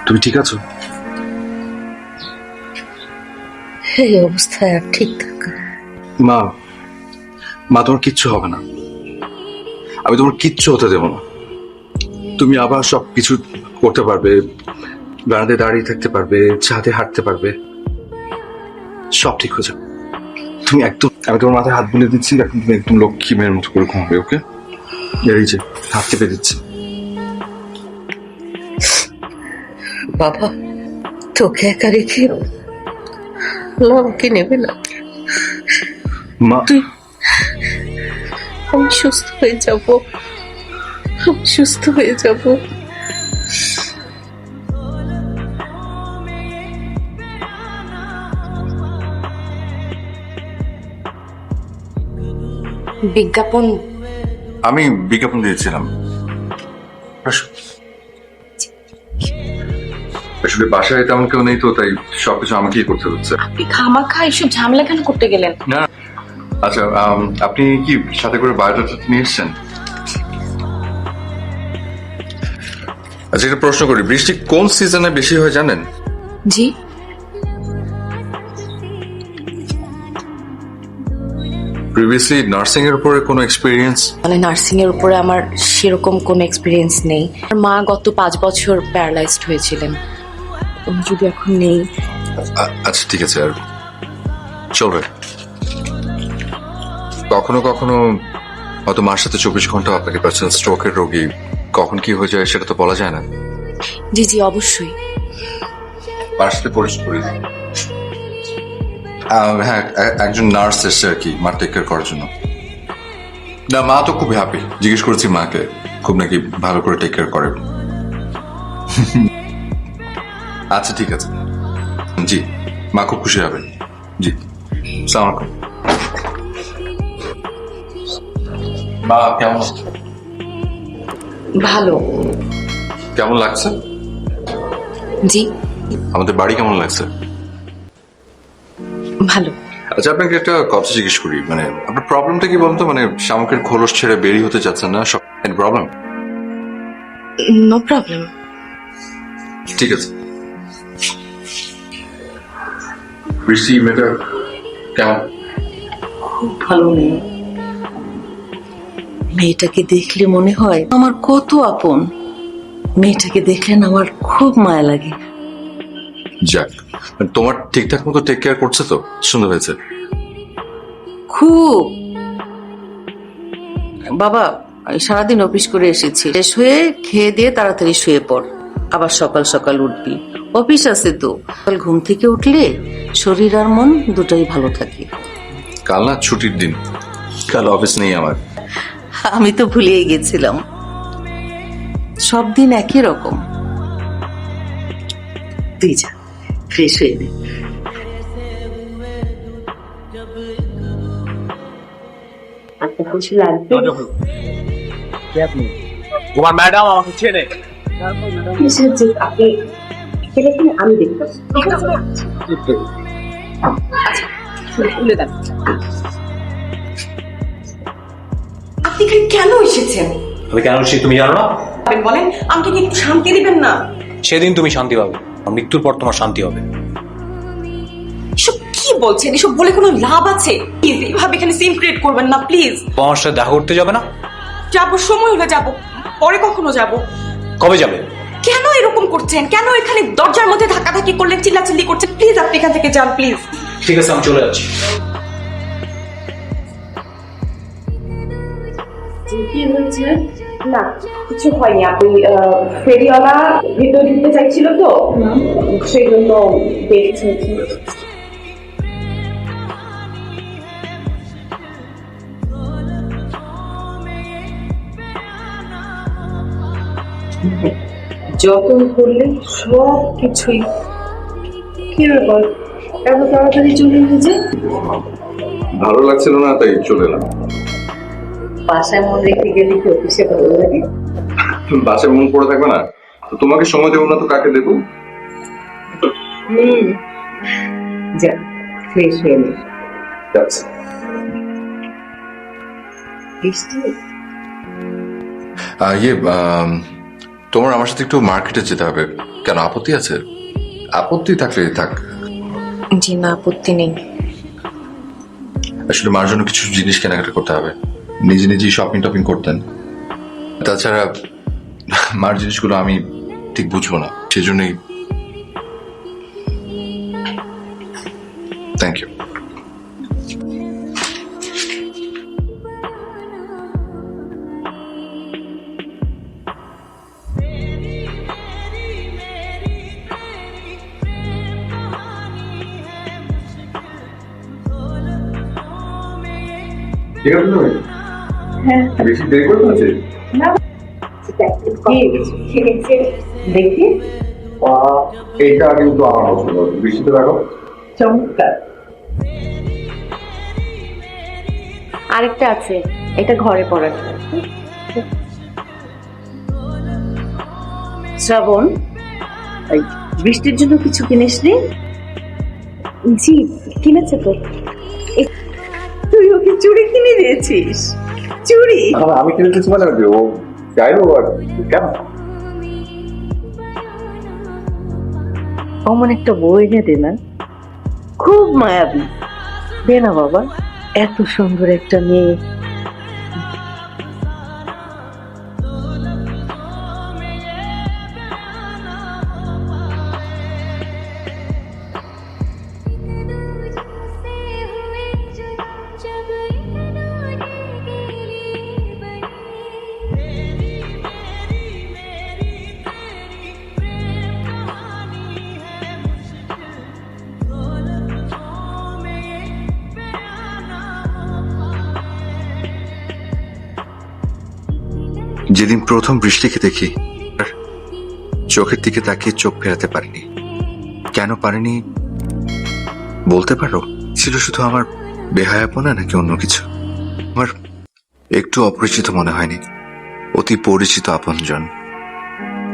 তুমি ঠিক আছো? এই অবস্থায় আর ঠিক থাকা। মা মা তোমার কিচ্ছু হবে না, আমি তোমার কিচ্ছু হতে দেবো না। তুমি আবার সব কিছু করতে পারবে, বারান্দায় দাঁড়িয়ে থাকতে পারবে, ছাদে হাঁটতে পারবে, সব ঠিক হয়ে যাবে। তুমি একদম, আমি তোমার মাথায় হাত বুলিয়ে দিচ্ছি, এখন তুমি একদম লক্ষ্মী মেয়ের মতো করে ঘুমাবে। ওকে, এই যে হাত চেপে দিচ্ছি। বাবা, তোকে একা রেখে আমাকে নেবে না? মা তুই, আমি সুস্থ হয়ে যাব, আমি সুস্থ হয়ে যাব। বিজ্ঞাপন? আমি বিজ্ঞাপন দিয়েছিলাম। আসলে বাসায় তেমন কেউ নেই তো, তাই সবকিছু আমাকেই করতে হচ্ছে। আপনি খামাখা এসব ঝামেলা কেন করতে গেলেন? না আচ্ছা, আপনি কি সাথে করে বায়োডাটা নিয়ে এসছেন? আচ্ছা, একটা প্রশ্ন করি, বৃষ্টি কোন সিজনে বেশি হয় জানেন? জি, প্রিভিয়াসলি নার্সিং এর উপরে কোনো এক্সপিরিয়েন্স? মানে নার্সিং এর উপরে আমার সেরকম কোনো এক্সপিরিয়েন্স নেই। আমার মা গত 5 বছর প্যারালাইজড হয়েছিলেন, উনি যদি এখন নেই। আচ্ছা ঠিক আছে, আর চলবে। কখনো কখনো হয়তো মার সাথে 24 ঘন্টা আপনাকে পাচ্ছেন, স্ট্রোকের রোগী, কখন কি হয়ে যায় সেটা তো বলা যায় না। জি জি, অবশ্যই। মার সাথে পরিচয় করে দিই। হ্যাঁ, একজন নার্স এসছে আর কি মার টেক কেয়ার করার জন্য। না, মা তো খুব হ্যাপি, জিজ্ঞেস করেছি মাকে, খুব নাকি ভালো করে টেক কেয়ার করে। আচ্ছা ঠিক আছে, জি, মা খুব খুশি হবে। জি, আসসালামু আলাইকুম। মা কেমন, ভালো। কেমন লাগছে? জি, আমাদের বাড়ি কেমন লাগছে? ভালো। আচ্ছা, আপনাকে একটা কথা জিজ্ঞেস করি, মানে আপনার প্রবলেমটা কি বলতো? মানে শামুকের খোলস ছেড়ে বেরিয়ে হতে যাচ্ছেন না, সব প্রবলেম? No problem. ঠিক আছে। বৃষ্টি মেয়েটা কেমন? খুব ভালো মেয়ে। মেয়েটাকে দেখলে মনে হয় আমার কত আপন। মেয়েটাকে দেখলে না আমার খুব মায়া লাগে। যাক, তোমার ঠিকঠাক মতো টেক কেয়ার করছে তো? সুন্দর হয়েছে। খুব। বাবা, সারাদিন অফিস করে এসেছি, ফ্রেশ হয়ে খেয়ে দিয়ে তাড়াতাড়ি শুয়ে পড়, আবার সকাল সকাল উঠবি, অফিস আছে তো। সকাল ঘুম থেকে উঠলে শরীর আর মন দুটোই ভালো থাকে। কাল না ছুটির দিন, কাল অফিস নেই আমার। আমি তো ভুলেই গেছিলাম, সব দিন একই রকম। তুই যা, ফ্রেশ হয়ে নে। আপনার খুশি লাগবে? তোমার ম্যাডাম আমাকে চেনে। কিসের যে আপনি ছেলেকে আমি দেখবো। তুলে দেন। আপনি এখানে কেন এসেছেন? আমি কেন এসেছি তুমি জানো না? বলেন, আমাকে কি একটু শান্তি দিবেন না? সেদিন তুমি শান্তি পাবে, আর মৃত্যুর পর তোমার শান্তি হবে। এসব কি বলছেন? এসব বলে কোনো লাভ আছে? প্লিজ এইভাবে এখানে সিন ক্রিয়েট করবেন না প্লিজ। তোমার সাথে দেখা করতে যাবে না? যাবো, সময় হলে যাবো, পরে কখনো যাবো। কবে যাবে? কেন এরকম করছেন? কেন এখানে দরজার মধ্যে ধাক্কাধাক্কি করলেন, চিল্লাচিল্লি করছেন? প্লিজ আপনি এখান থেকে যান প্লিজ। ঠিক আছে, আমি চলে যাচ্ছি। কি হয়েছে? না, কিছু হয়নি। আপনি ফেরিওয়ালা ভিতরে ঢুকতে চাইছিল তো, সেই জন্য দেখছি। যতন করলে সব কিছুই। কি ব্যাপার, এত তাড়াতাড়ি চলে গেছে? ভালো লাগছিল না তাই চলে এলাম। বাসায় মন রেখে গেলে কি অফিসে ভালো লাগে? বাসায় মন পড়ে থাকবে না তো, তোমাকে সময় দেবো না তো কাকে দেবো? যা, ফ্রেশ হয়ে নে। বৃষ্টি, ইয়ে, তোমার আমার সাথে একটু মার্কেটে যেতে হবে, কেন, আপত্তি আছে? আপত্তি থাকলে থাক। জি না, আপত্তি নেই। আসলে মার জন্য কিছু জিনিস কেনাকাটা করতে হবে, নিজে নিজেই শপিং টপিং করতেন। তাছাড়া মার জিনিসগুলো আমি ঠিক বুঝবো না, সেজন্যই। Thank you. ঠিক আছে তুমি? হ্যাঁ বেশি দেরি করে ফেলেছি? না খেয়েছে দেখি। এইটা কিন্তু আমার পছন্দ, বৃষ্টিতে দেখো। চমৎকার। আরেকটা আছে, এটা ঘরে পড়ার জন্য। শ্রাবণ, এই বৃষ্টির জন্য কিছু কিনিসনি? জি কিনেছে তো। তুই ওকে চুড়ি কিনে দিয়েছিস? চুড়ি? আমি কিনে দিচ্ছি মানে ও চাইবো আর কেন? অমন একটা বই এনে দে না, খুব মায়াবী। দে না বাবা, এত সুন্দর একটা মেয়ে। যেদিন প্রথম বৃষ্টিকে দেখি, চোখের দিকে তাকিয়ে চোখ ফেরাতে পারিনি। কেন পারিনি বলতে পারো? ছিল শুধু আমার বেহায়াপনা নাকি অন্য কিছু? আমার একটু অপরিচিত মনে হয়নি, অতি পরিচিত আপনজন,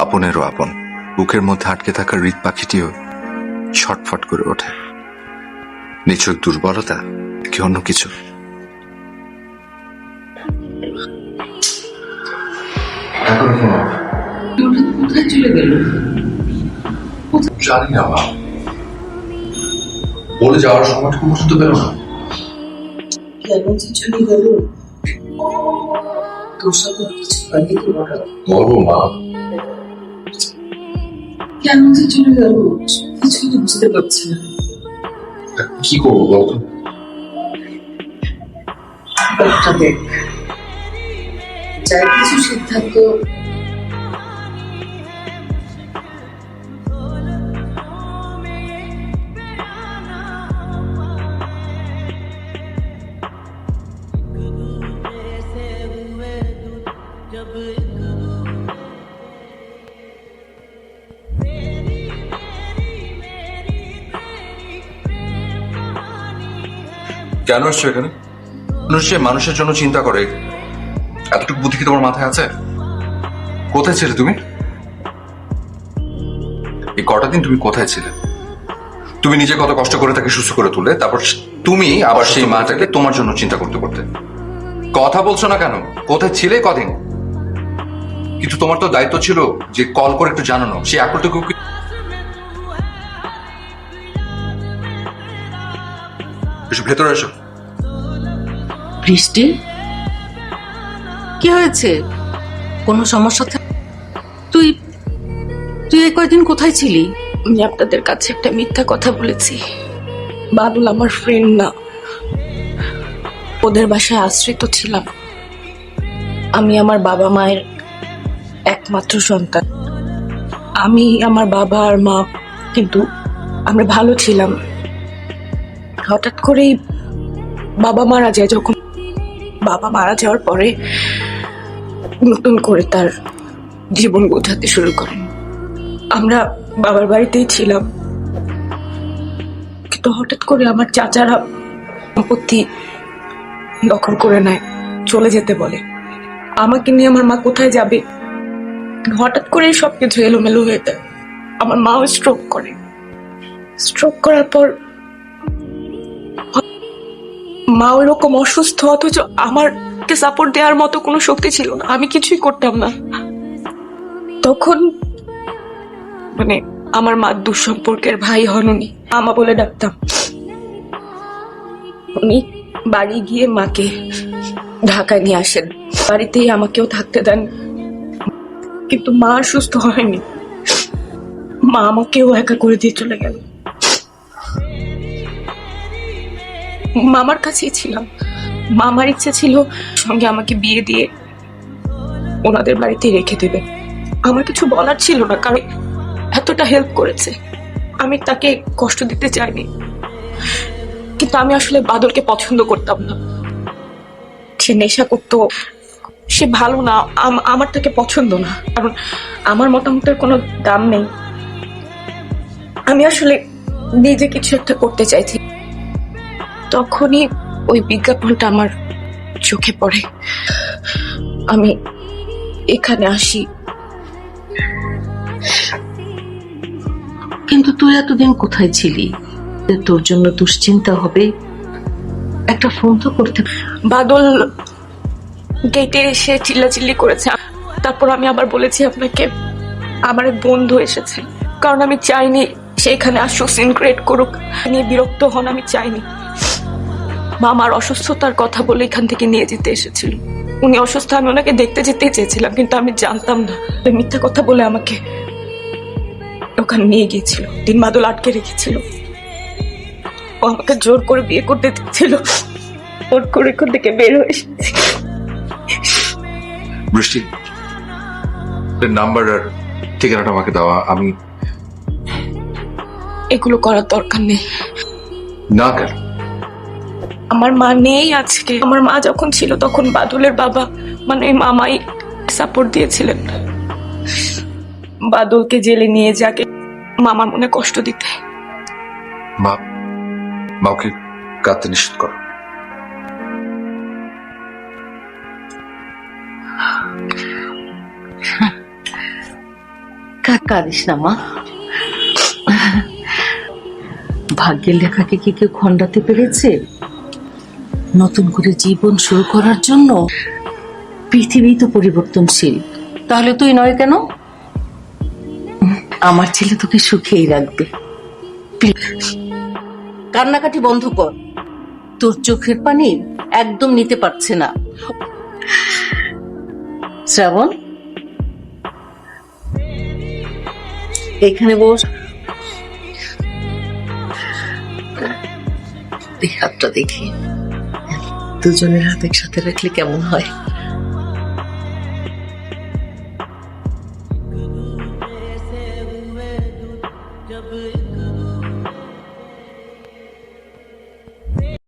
আপনেরও আপন। বুকের মধ্যে আটকে থাকা হৃদ পাখিটিও ছটফট করে ওঠে। নিছক দুর্বলতা কি অন্য কিছু? কোথায় চলে গেল? জানি না মা, বলে যাওয়ার সময়টুকু পর্যন্ত পেল না। কেন যে চলে গেল? তোর সাথে কিছু হয়নি তো বলো? বলবো মা। কেন যে চলে গেল কিছুই তো বুঝতে পারছি না। কি করবো বলতো? ব্যাপারটা দেখ, যার কিছু সিদ্ধান্ত কেন এসছো এখানে? মানুষ যে মানুষের জন্য চিন্তা করে, এতটুকু বুদ্ধি কি তোমার মাথায় আছে? কোথায় ছিলে তুমি? এই কটা দিন তুমি কোথায় ছিলে? তুমি নিজে কত কষ্ট করে তাকে সুস্থ করে তুলে, তারপর তুমি আবার সেই মাটাকে তোমার জন্য চিন্তা করতে করতে। কথা বলছো না কেন? কোথায় ছিলে কদিন? কিন্তু তোমার তো দায়িত্ব ছিল যে কল করে একটু জানানো, সেই আকলটুকু এসো, ভেতরে এসো। বৃষ্টি, কি হয়েছে? কোনো সমস্যা তুই তুই এই কয়দিন কোথায় ছিলি? আমি আপনাদের কাছে একটা মিথ্যা কথা বলেছি। বাদল আমার ফ্রেন্ড না, ওদের বাসায় আশ্রিত ছিলাম। আমি আমার বাবা মায়ের একমাত্র সন্তান। আমি, আমার বাবা আর মা কিন্তু আমরা ভালো ছিলাম। হঠাৎ করেই বাবা মারা যায়। যখন বাবা মারা যাওয়ার পরে নতুন করে তার জীবন গোছাতে শুরু করেন। আমরা বাবার বাড়িতেই ছিলাম, কিন্তু হঠাৎ করে আমার চাচারা সম্পত্তি দখল করে নেয়, চলে যেতে বলে। আমাকে নিয়ে আমার মা কোথায় যাবে? হঠাৎ করে সবকিছু এলোমেলো হয়ে যায়। আমার মাও স্ট্রোক করে। স্ট্রোক করার পর মা ওইরকম অসুস্থ, অথচ আমারকে সাপোর্ট দেওয়ার মতো কোনো শক্তি ছিল না। আমি কিছুই করতাম না। তখন মানে আমার মা দুঃসম্পর্কের ভাই হন উনি, আমা বলে ডাকতাম। উনি বাড়ি গিয়ে মাকে ঢাকায় নিয়ে আসেন, বাড়িতেই আমাকেও থাকতে দেন, কিন্তু মা আর সুস্থ হয়নি। মা আমাকেও একা করে দিয়ে চলে গেল। মামার কাছেই ছিলাম। মামার ইচ্ছে ছিল সঙ্গে আমাকে বিয়ে দিয়ে ওনাদের বাড়িতে রেখে দেবে। আমার কিছু বলার ছিল না, কারণ এতটা হেল্প করেছে, আমি তাকে কষ্ট দিতে চাইনি। কিন্তু আমি আসলে বাদলকে পছন্দ করতাম না। সে নেশা করতো, সে ভালো না, আমার তাকে পছন্দ না, কারণ আমার মতামতের কোনো দাম নেই। আমি আসলে নিজে কিছু একটা করতে চাইছি। তখনই ওই বিজ্ঞাপনটা আমার চোখে পড়ে। আমি এখানে আসি। কিন্তু তুই এতদিন কোথায় ছিলি? তোর জন্য দুশ্চিন্তা হবে, একটা ফোন তো করতে। বাদল গেটে এসে চিল্লাচিল্লি করেছে, তারপর আমি আবার বলেছি আপনাকে আমার এক বন্ধু এসেছে, কারণ আমি চাইনি সেখানে আসুক, সিন ক্রিয়েট করুক, নিয়ে বিরক্ত হন, আমি চাইনি। মামার অসুস্থতার কথা বলে এখান থেকে নিয়ে যেতে এসেছিল। উনি অসুস্থ, আমি ওনাকে দেখতে যেতে চেয়েছিলাম, কিন্তু আমি জানতাম না। মিথ্যা কথা বলে আমাকে ওখানে নিয়ে গিয়েছিল। দিন বাদল আটকে রেখেছিল, ও আমাকে জোর করে বিয়ে করতে দিচ্ছিল। জোর করে এখান থেকে বের হয়ে এসেছি। বৃষ্টি, নাম্বার আর ঠিকানাটা আমাকে দেওয়া। আমি এগুলো করার দরকার নেই। না কেন? আমার মা নেই আজকে। আমার মা যখন ছিল তখন বাদলের বাবা মানে মামাই সাপোর্ট দিয়েছিলেন বাদলকে জেলে নিয়ে যাকে মামার মনে কষ্ট দিতে। মাকে কাঁদতে নিষেধ করো। কাঁদিস না মা, ভাগ্যের লেখাকে কি কেউ খণ্ডাতে পেরেছে? নতুন করে জীবন শুরু করার জন্য পৃথিবী তো পরিবর্তনশীল। তাহলে তুই নয় কেন? আমার ছেলে তোকে সুখেই রাখবে। কান্নাকাটি বন্ধ কর, তোর চোখের পানি একদম নিতে পারছে না। শ্রাবণ, এখানে বস। এই হাতটা দেখি, দুজনের হাত একসাথে রাখলে কেমন হয়?